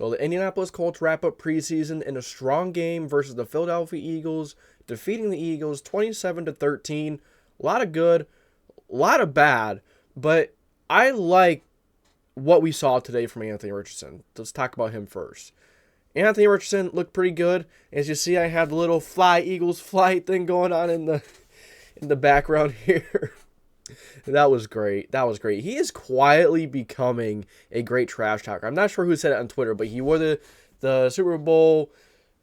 Well, the Indianapolis Colts wrap up preseason in a strong game versus the Philadelphia Eagles, defeating the Eagles 27-13. A lot of good, a lot of bad, but I like what we saw today from Anthony Richardson. Let's talk about him first. Anthony Richardson looked pretty good. As you see, I have the little fly Eagles flight thing going on in the background here. That was great. That was great. He is quietly becoming a great trash talker. I'm not sure who said it on Twitter, but he wore the Super Bowl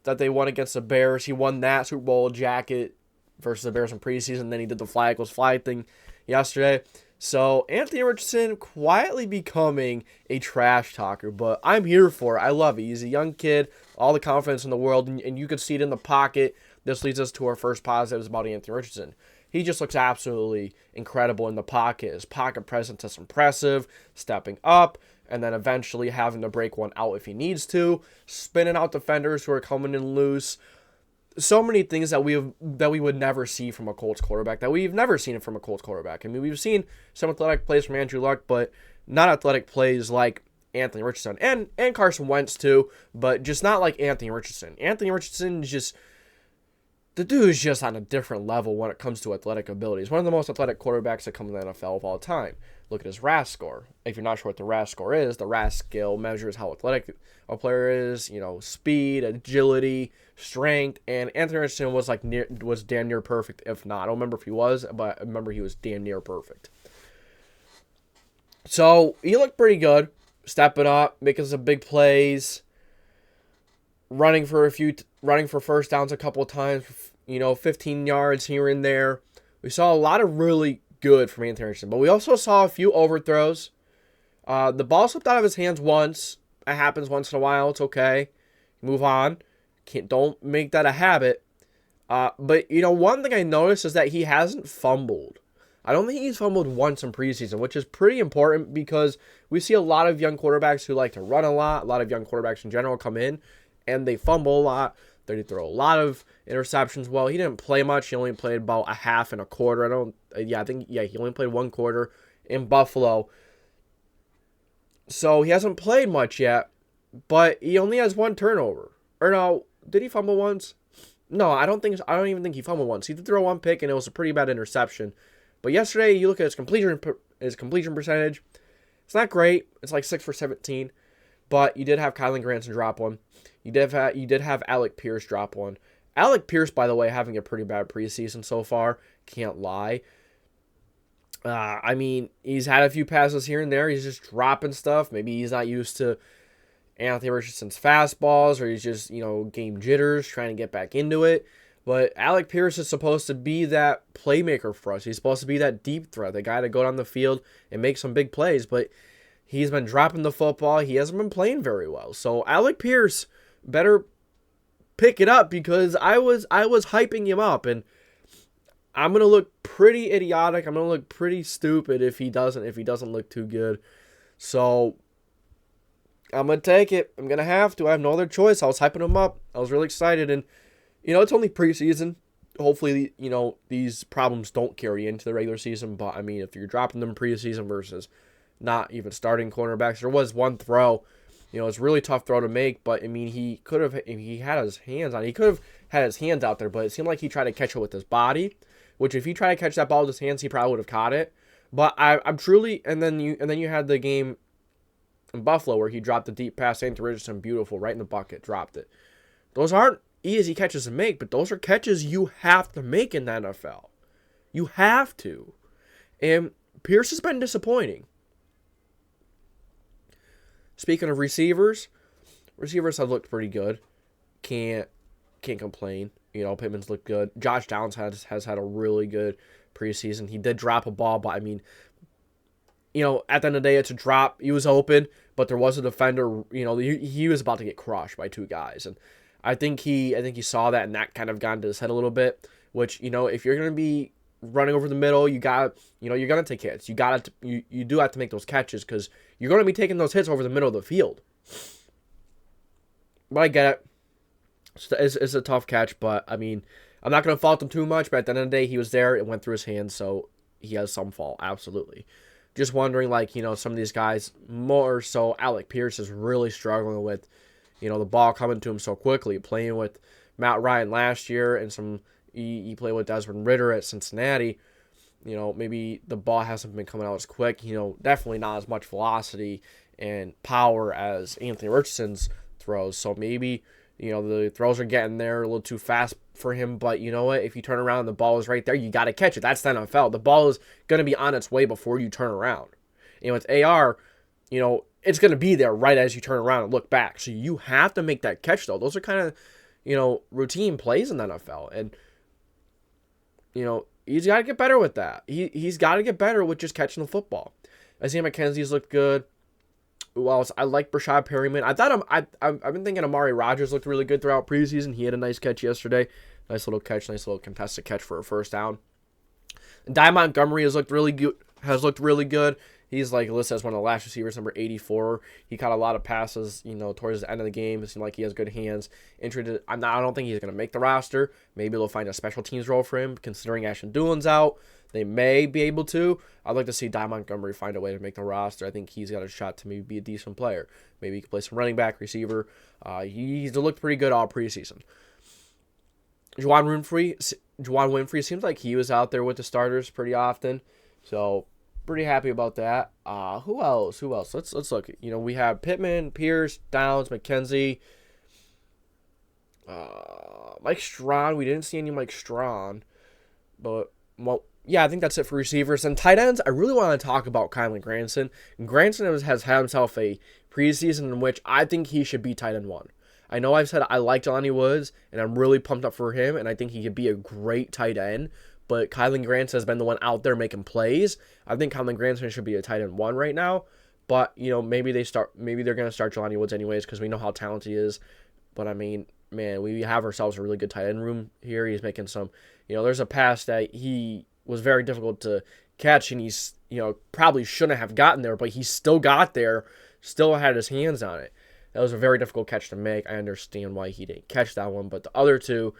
that they won against the Bears. He won that Super Bowl jacket versus the Bears in preseason. Then he did the fly Eagles fly thing yesterday. So Anthony Richardson quietly becoming a trash talker, but I'm here for it. I love it. He's a young kid, all the confidence in the world, and you can see it in the pocket. This leads us to our first positives about Anthony Richardson. He just looks absolutely incredible in the pocket. His pocket presence is impressive, stepping up, and then eventually having to break one out if he needs to, spinning out defenders who are coming in loose. So many things that we would never see from a Colts quarterback, that we've never seen it from a Colts quarterback. I mean, we've seen some athletic plays from Andrew Luck, but not athletic plays like Anthony Richardson. And Carson Wentz too, but just not like Anthony Richardson. Anthony Richardson is just... The dude is just on a different level when it comes to athletic ability. He's one of the most athletic quarterbacks that come in the NFL of all time. Look at his RAS score. If you're not sure what the RAS score is, the RAS scale measures how athletic a player is, speed, agility, strength, and Anthony Richardson was damn near perfect, if not. I don't remember if he was, but I remember he was damn near perfect. So, he looked pretty good, stepping up, making some big plays, running for first downs a couple of times, 15 yards here and there. We saw a lot of really good from Anthony Richardson, but we also saw a few overthrows. The ball slipped out of his hands once. It happens once in a while. It's okay. Move on. Don't make that a habit. But one thing I noticed is that he hasn't fumbled. I don't think he's fumbled once in preseason, which is pretty important because we see a lot of young quarterbacks who like to run a lot. A lot of young quarterbacks in general come in and they fumble a lot. They throw a lot of interceptions. Well, he didn't play much. He only played about a half and a quarter. He only played one quarter in Buffalo. So he hasn't played much yet, but he only has one turnover. Or no, did he fumble once? No, I don't even think he fumbled once. He did throw one pick, and it was a pretty bad interception. But yesterday, you look at his completion percentage. It's not great. It's like 6 for 17. But you did have Kylan Granson drop one. You did have Alec Pierce drop one. Alec Pierce, by the way, having a pretty bad preseason so far. Can't lie. I mean, he's had a few passes here and there. He's just dropping stuff. Maybe he's not used to Anthony Richardson's fastballs, or he's just, game jitters, trying to get back into it. But Alec Pierce is supposed to be that playmaker for us. He's supposed to be that deep threat, the guy to go down the field and make some big plays. But he's been dropping the football. He hasn't been playing very well. So Alec Pierce better pick it up, because I was hyping him up, and I'm gonna look pretty idiotic. I'm gonna look pretty stupid if he doesn't look too good. So I'm gonna take it. I'm gonna have to. I have no other choice. I was hyping him up. I was really excited, and it's only preseason. Hopefully, these problems don't carry into the regular season. But I mean, if you're dropping them preseason versus not even starting cornerbacks, there was one throw. It's a really tough throw to make, but I mean, he could have, if he had his hands on it, he could have had his hands out there, but it seemed like he tried to catch it with his body, which if he tried to catch that ball with his hands, he probably would have caught it. But I'm truly, and then you had the game in Buffalo where he dropped the deep pass, Anthony Richardson, beautiful, right in the bucket, dropped it. Those aren't easy catches to make, but those are catches you have to make in the NFL. You have to. And Pierce has been disappointing. Speaking of receivers have looked pretty good. Can't complain. Pittman's looked good. Josh Downs has had a really good preseason. He did drop a ball, but I mean, at the end of the day, it's a drop. He was open, but there was a defender. He was about to get crushed by two guys, and I think he saw that, and that kind of got into his head a little bit. Which, if you're gonna be running over the middle, you're gonna take hits. You do have to make those catches, because you're gonna be taking those hits over the middle of the field. But I get it. It's a tough catch, but I mean, I'm not gonna fault him too much. But at the end of the day, he was there. It went through his hands, so he has some fault. Absolutely. Just wondering, some of these guys, more so Alec Pierce is really struggling with The ball coming to him so quickly, playing with Matt Ryan last year and he played with Desmond Ridder at Cincinnati. Maybe the ball hasn't been coming out as quick. Definitely not as much velocity and power as Anthony Richardson's throws. So maybe, the throws are getting there a little too fast for him. But you know what? If you turn around and the ball is right there, you got to catch it. That's the NFL. The ball is going to be on its way before you turn around. With AR, it's going to be there right as you turn around and look back. So you have to make that catch, though. Those are kind of, routine plays in the NFL. And, he's got to get better with that. He's got to get better with just catching the football. Isaiah McKenzie's looked good. Who else? I like Brashad Perryman. I've been thinking Amari Rodgers looked really good throughout preseason. He had a nice catch yesterday. Nice little catch, nice little contested catch for a first down. And Ty Montgomery has looked really good. He's listed as one of the last receivers, number 84. He caught a lot of passes, towards the end of the game. It seemed like he has good hands. I don't think he's going to make the roster. Maybe they'll find a special teams role for him, considering Ashton Doolin's out. They may be able to. I'd like to see Ty Montgomery find a way to make the roster. I think he's got a shot to maybe be a decent player. Maybe he can play some running back, receiver. He's looked pretty good all preseason. Juwan Winfrey seems like he was out there with the starters pretty often. So pretty happy about that. Who else? Let's look. We have Pittman, Pierce, Downs, McKenzie, Mike Strawn. We didn't see any Mike Strawn, but I think that's it for receivers. And tight ends, I really want to talk about Kylan Granson. Granson has had himself a preseason in which I think he should be tight end 1. I know I've said I like Jelani Woods, and I'm really pumped up for him, and I think he could be a great tight end. But Kylan Granson has been the one out there making plays. I think Kylan Granson should be a tight end 1 right now. But, maybe they're going to start Jelani Woods anyways because we know how talented he is. But, I mean, man, we have ourselves a really good tight end room here. He's making some, there's a pass that he was very difficult to catch, and he's, probably shouldn't have gotten there, but he still got there, still had his hands on it. That was a very difficult catch to make. I understand why he didn't catch that one, but the other two,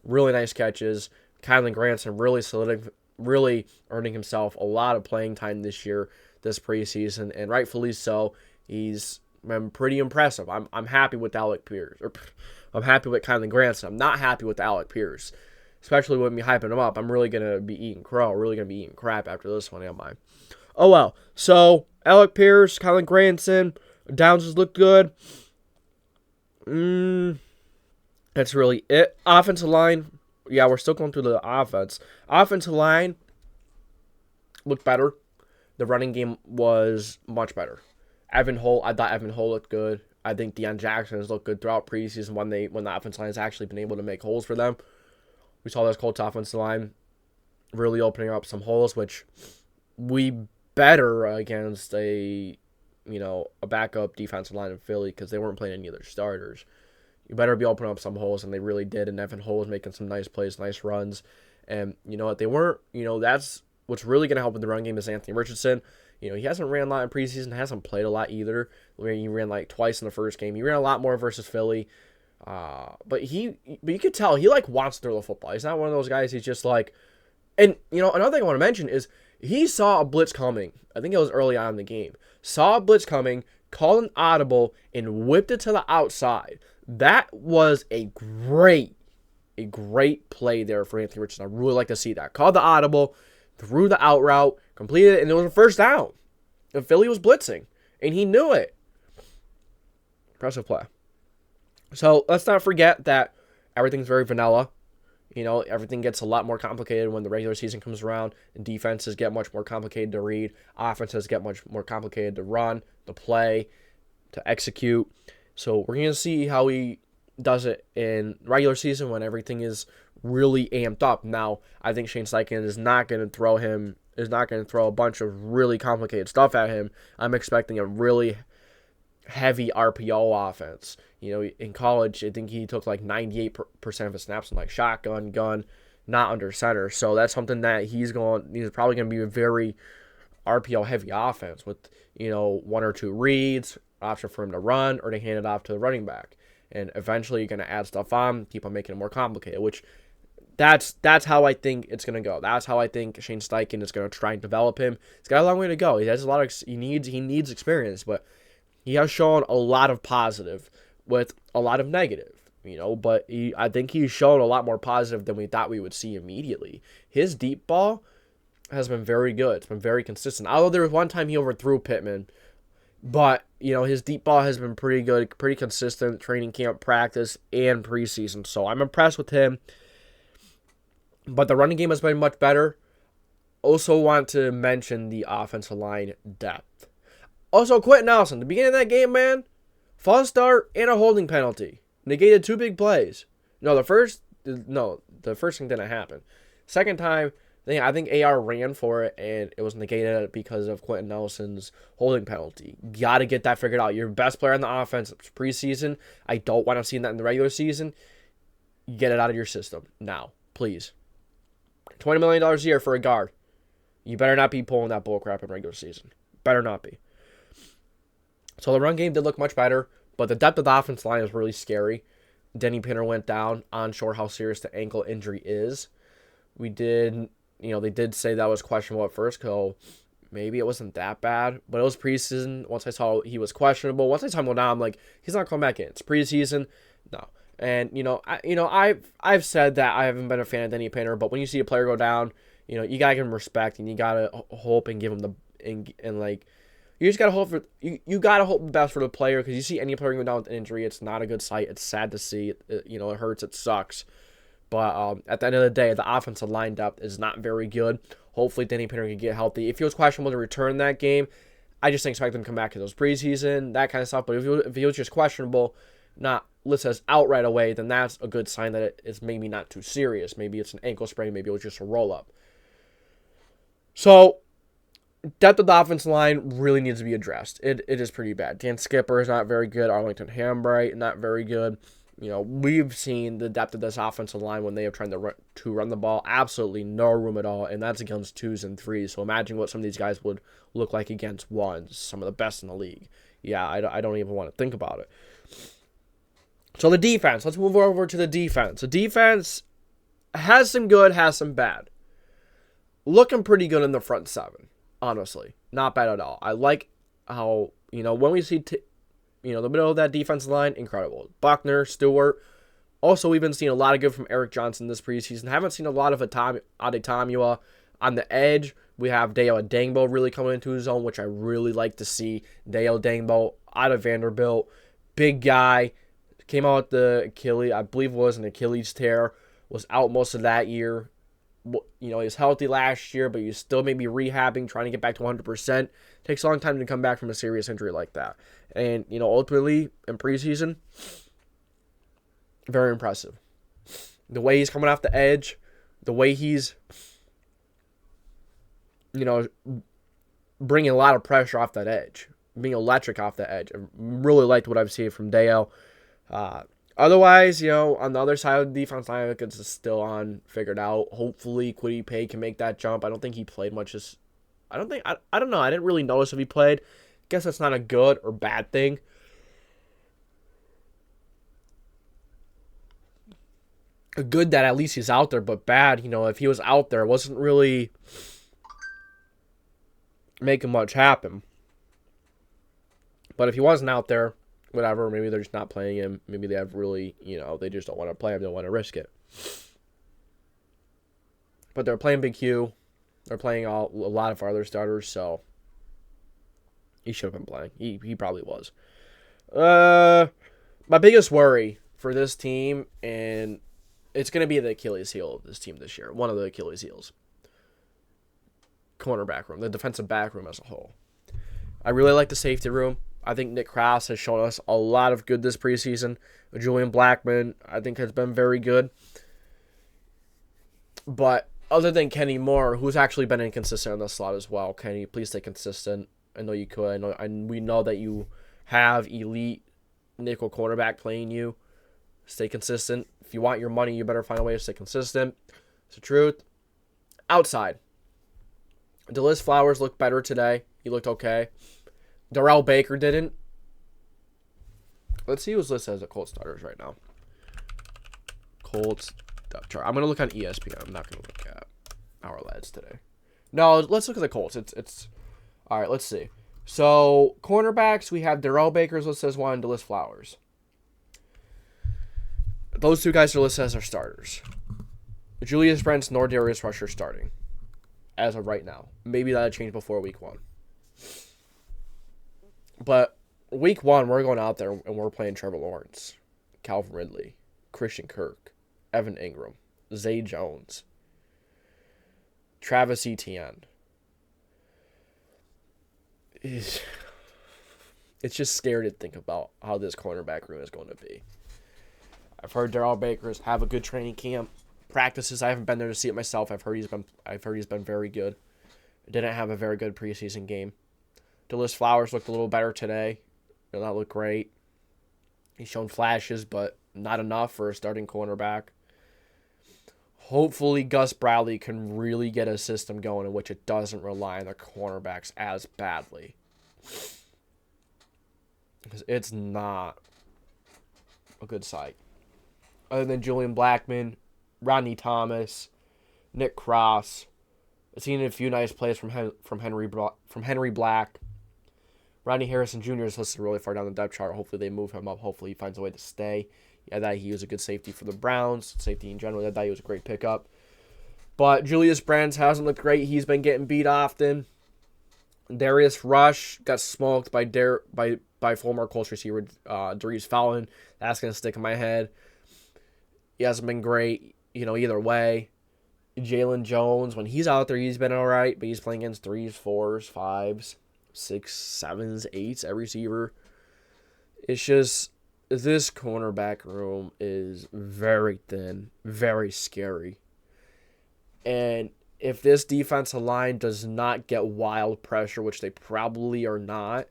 really nice catches. Kylan Granson really earning himself a lot of playing time this preseason, and rightfully so. He's been pretty impressive. I'm happy with Alec Pierce. I'm happy with Kylan Granson. I'm not happy with Alec Pierce, especially with me hyping him up. I'm really going to be eating crap after this one, am I? Oh, well. So, Alec Pierce, Kylan Granson, Downs has looked good. That's really it. Offensive line, yeah, we're still going through the offense. Offensive line looked better. The running game was much better. I thought Evan Hull looked good. I think Deion Jackson has looked good throughout preseason when the offensive line has actually been able to make holes for them. We saw this Colts offensive line really opening up some holes, which we better against a backup defensive line in Philly because they weren't playing any of their starters. You better be opening up some holes, and they really did. And Evan Hull was making some nice plays, nice runs. And you know what? They weren't, that's what's really going to help with the run game is Anthony Richardson. He hasn't ran a lot in preseason, hasn't played a lot either. He ran twice in the first game. He ran a lot more versus Philly. But you could tell he wants to throw the football. He's not one of those guys. He's just and another thing I want to mention is he saw a blitz coming. I think it was early on in the game. Saw a blitz coming, called an audible, and whipped it to the outside. That was a great play there for Anthony Richardson. I really like to see that. Called the audible, threw the out route, completed it, and it was a first down. And Philly was blitzing, and he knew it. Impressive play. So let's not forget that everything's very vanilla. Everything gets a lot more complicated when the regular season comes around, and defenses get much more complicated to read. Offenses get much more complicated to run, to play, to execute. So we're going to see how he does it in regular season when everything is really amped up. Now, I think Shane Steichen is not going to throw a bunch of really complicated stuff at him. I'm expecting a really heavy RPO offense. In college, I think he took 98% of his snaps in shotgun, gun, not under center. So that's something that he's probably going to be a very RPO heavy offense with, 1 or 2 reads, option for him to run or to hand it off to the running back. And eventually you're going to add stuff on, keep on making it more complicated, which that's how I think it's going to go. That's how I think Shane Steichen is going to try and develop him. He's got a long way to go. He has a lot of he needs experience, but he has shown a lot of positive with a lot of negative, but I think he's shown a lot more positive than we thought we would see immediately. His deep ball has been very good. It's been very consistent. Although there was one time he overthrew Pittman, but, his deep ball has been pretty good, pretty consistent, training camp, practice, and preseason. So I'm impressed with him. But the running game has been much better. Also want to mention the offensive line depth. Also, Quentin Nelson, the beginning of that game, man, false start and a holding penalty. Negated 2 big plays. The first thing didn't happen. Second time, I think AR ran for it, and it was negated because of Quentin Nelson's holding penalty. Got to get that figured out. You're best player on the offense. It's preseason. I don't want to see that in the regular season. Get it out of your system now, please. $20 million a year for a guard. You better not be pulling that bullcrap in regular season. Better not be. So the run game did look much better, but the depth of the offense line is really scary. Denny Pinner went down. Unsure how serious the ankle injury is. They did say that was questionable at first, so maybe it wasn't that bad. But it was preseason. Once I saw he was questionable, once I saw him go down, I'm like, he's not coming back in. It's preseason. No. And, I've said that I haven't been a fan of Denny Pinner, but when you see a player go down, you got to give him respect, and you got to hope and give him you just got to hope for, you got to hope the best for the player, because you see any player go down with an injury, it's not a good sight. It's sad to see. It hurts. It sucks. But at the end of the day, the offensive line depth is not very good. Hopefully, Denny Pinner can get healthy. If he was questionable to return that game, I just expect him to come back because it was preseason, that kind of stuff. But if he was just questionable, not listed as out right away, then that's a good sign that it's maybe not too serious. Maybe it's an ankle sprain. Maybe it was just a roll-up. So, depth of the offensive line really needs to be addressed. It is pretty bad. Dan Skipper is not very good. Arlington Hambright, not very good. We've seen the depth of this offensive line when they have tried to run the ball. Absolutely no room at all, and that's against 2s and 3s. So imagine what some of these guys would look like against 1s, some of the best in the league. Yeah, I don't even want to think about it. So the defense. Let's move over to the defense. The defense has some good, has some bad. Looking pretty good in the front 7, honestly. Not bad at all. I like how, when we see the middle of that defensive line, incredible. Buckner, Stewart. Also, we've been seeing a lot of good from Eric Johnson this preseason. Haven't seen a lot of Adetamua on the edge. We have Deo Adangbo really coming into his own, which I really like to see. Deo Adangbo out of Vanderbilt. Big guy. Came out with the Achilles, I believe it was an Achilles tear. Was out most of that year. He was healthy last year, but he's still maybe rehabbing, trying to get back to 100%. Takes a long time to come back from a serious injury like that. And, ultimately, in preseason, very impressive. The way he's coming off the edge, the way he's, bringing a lot of pressure off that edge, being electric off the edge. I really liked what I've seen from Deo. Otherwise, on the other side of the defense line, I think it's still figured out. Hopefully, Kwity Paye can make that jump. I don't think he played much. I don't know. I didn't really notice if he played. Guess that's not a good or bad thing. Good that at least he's out there, but bad, if he was out there, it wasn't really making much happen. But if he wasn't out there, whatever, maybe they're just not playing him. Maybe they have really, they just don't want to play him. They don't want to risk it. But they're playing Big Q. They're playing a lot of our other starters, so he should have been playing. He probably was. My biggest worry for this team, and it's going to be the Achilles heel of this team this year. One of the Achilles heels. Cornerback room. The defensive back room as a whole. I really like the safety room. I think Nick Krause has shown us a lot of good this preseason. Julian Blackman, I think, has been very good. But other than Kenny Moore, who's actually been inconsistent in the slot as well. Kenny, please stay consistent. I know you could. We know that you have elite nickel cornerback playing you. Stay consistent. If you want your money, you better find a way to stay consistent. It's the truth. Outside. DeLis Flowers looked better today. He looked okay. Darrell Baker didn't. Let's see who's listed as the Colts starters right now. Colts depth chart. I'm going to look on ESPN. I'm not going to look at our lads today. No, let's look at the Colts. It's all right, let's see. So, cornerbacks, we have Darrell Baker's listed as one, DeLis Flowers. Those two guys are listed as our starters. Julius Brents nor Darius Rush are starting as of right now. Maybe that'll change before week 1. But week 1, we're going out there and we're playing Trevor Lawrence, Calvin Ridley, Christian Kirk, Evan Ingram, Zay Jones, Travis Etienne. It's just scary to think about how this cornerback room is going to be. I've heard Darrell Baker's have a good training camp. Practices, I haven't been there to see it myself. I've heard he's been very good. Didn't have a very good preseason game. DeLis Flowers looked a little better today. Did not look great. He's shown flashes, but not enough for a starting cornerback. Hopefully, Gus Bradley can really get a system going in which it doesn't rely on the cornerbacks as badly. Because it's not a good sight. Other than Julian Blackmon, Rodney Thomas, Nick Cross. I've seen a few nice plays from Henry Black. Rodney Harrison Jr. is listed really far down the depth chart. Hopefully they move him up. Hopefully he finds a way to stay. Yeah, that he was a good safety for the Browns. Safety in general. That he was a great pickup. But Julius Brents hasn't looked great. He's been getting beat often. Darius Rush got smoked by former Colts receiver Darius Fallon. That's going to stick in my head. He hasn't been great, either way. Jalen Jones, when he's out there, he's been all right, but he's playing against 3s, 4s, 5s, 6s, 7s, 8s, every receiver. It's just, this cornerback room is very thin, very scary. And if this defensive line does not get wild pressure, which they probably are not,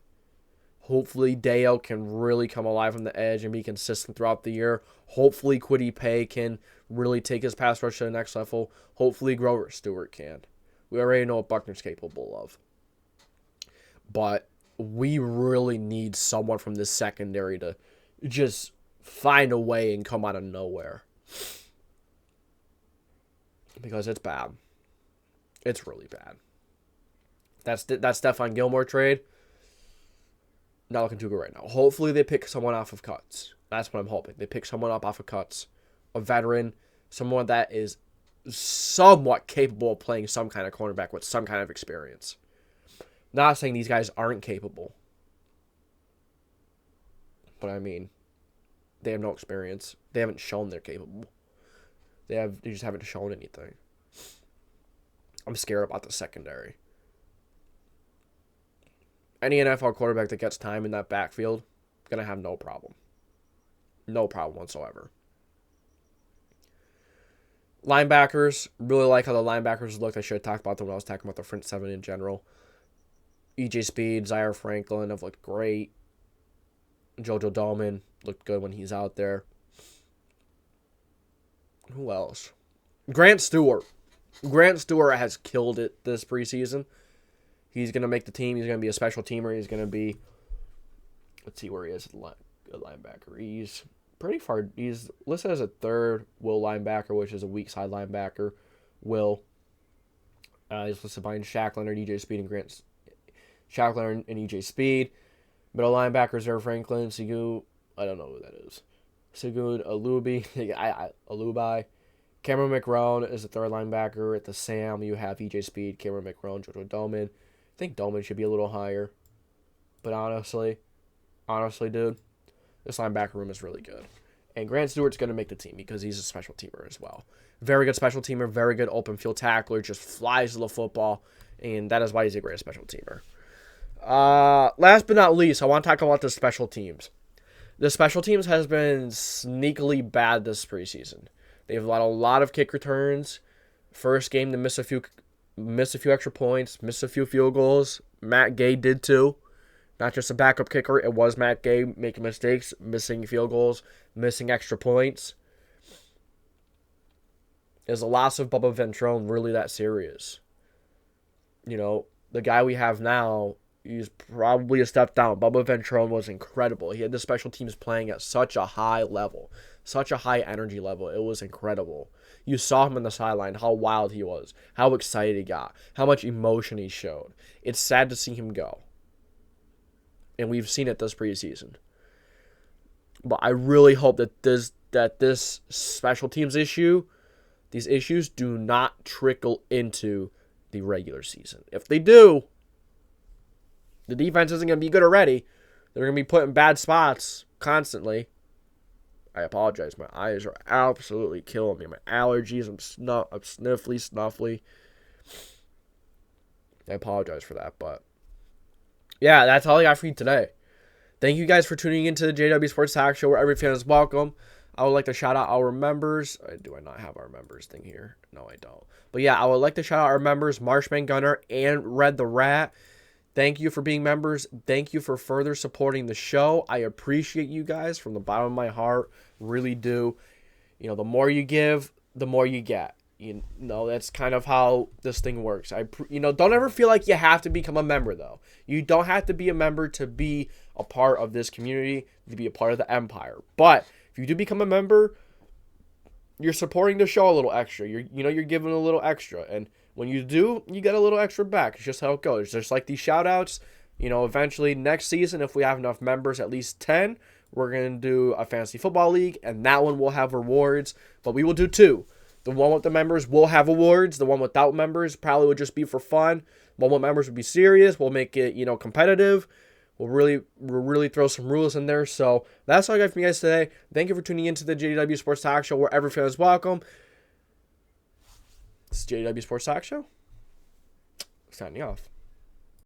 hopefully Dale can really come alive on the edge and be consistent throughout the year. Hopefully Kwity Paye can really take his pass rush to the next level. Hopefully Grover Stewart can. We already know what Buckner's capable of. But we really need someone from this secondary to just find a way and come out of nowhere. Because it's bad. It's really bad. That Stephon Gilmore trade, not looking too good right now. Hopefully they pick someone off of cuts. That's what I'm hoping. They pick someone up off of cuts. A veteran. Someone that is somewhat capable of playing some kind of cornerback with some kind of experience. Not saying these guys aren't capable. But I mean, they have no experience. They haven't shown they're capable. They just haven't shown anything. I'm scared about the secondary. Any NFL quarterback that gets time in that backfield, going to have no problem. No problem whatsoever. Linebackers, really like how the linebackers looked. I should have talked about them when I was talking about the front seven in general. E.J. Speed, Zaire Franklin have looked great. Jojo Dolman looked good when he's out there. Who else? Grant Stewart. Grant Stewart has killed it this preseason. He's going to make the team. He's going to be a special teamer. He's going to be... Let's see where he is. Good linebacker. He's pretty far. He's listed as a third will linebacker, which is a weak side linebacker. Will. He's listed behind Shaq Leonard, E.J. Speed, and Grant... Shaq Leonard and E.J. Speed. Middle linebackers, Zaire Franklin, Sigu... I don't know who that is. Sigurd Alubi. Alubai. Cameron McRone is the third linebacker. At the Sam, you have E.J. Speed, Cameron McRone, Jojo Dolman. I think Dolman should be a little higher. But honestly, dude, this linebacker room is really good. And Grant Stewart's going to make the team because he's a special teamer as well. Very good special teamer, very good open field tackler, just flies to the football, and that is why he's a great special teamer. Last but not least, I want to talk about the special teams. The special teams has been sneakily bad this preseason. They've allowed a lot of kick returns. First game to miss a few extra points, miss a few field goals. Matt Gay did too. Not just a backup kicker. It was Matt Gay making mistakes, missing field goals, missing extra points. Is the loss of Bubba Ventrone really that serious? You know, the guy we have now, he's probably a step down. Bubba Ventrone was incredible. He had the special teams playing at such a high level, such a high energy level. It was incredible. You saw him on the sideline, how wild he was, how excited he got, how much emotion he showed. It's sad to see him go. And we've seen it this preseason. But I really hope that that this special teams issue, these issues do not trickle into the regular season. If they do, the defense isn't going to be good already. They're going to be put in bad spots constantly. I apologize. My eyes are absolutely killing me. My allergies, I'm snuffly. I apologize for that, but yeah, that's all I got for you today. Thank you guys for tuning into the JDW Sports Talk Show, where every fan is welcome. I would like to shout out our members. Do I not have our members thing here? No, I don't. But yeah, I would like to shout out our members, Marshman Gunner and Red the Rat. Thank you for being members. Thank you for further supporting the show. I appreciate you guys from the bottom of my heart. Really do. You know, the more you give, the more you get. You know, that's kind of how this thing works. Don't ever feel like you have to become a member, though. You don't have to be a member to be a part of this community, to be a part of the empire. But if you do become a member, you're supporting the show a little extra. You're giving a little extra. And when you do, you get a little extra back. It's just how it goes. Just like these shout-outs, eventually next season, if we have enough members, at least 10, we're going to do a fantasy football league, and that one will have rewards. But we will do 2. The one with the members will have awards. The one without members probably would just be for fun. One with members would be serious. We'll make it, competitive. We'll really throw some rules in there. So that's all I got from you guys today. Thank you for tuning into the JDW Sports Talk Show, where every fan is welcome. It's JDW Sports Talk Show. Signing off.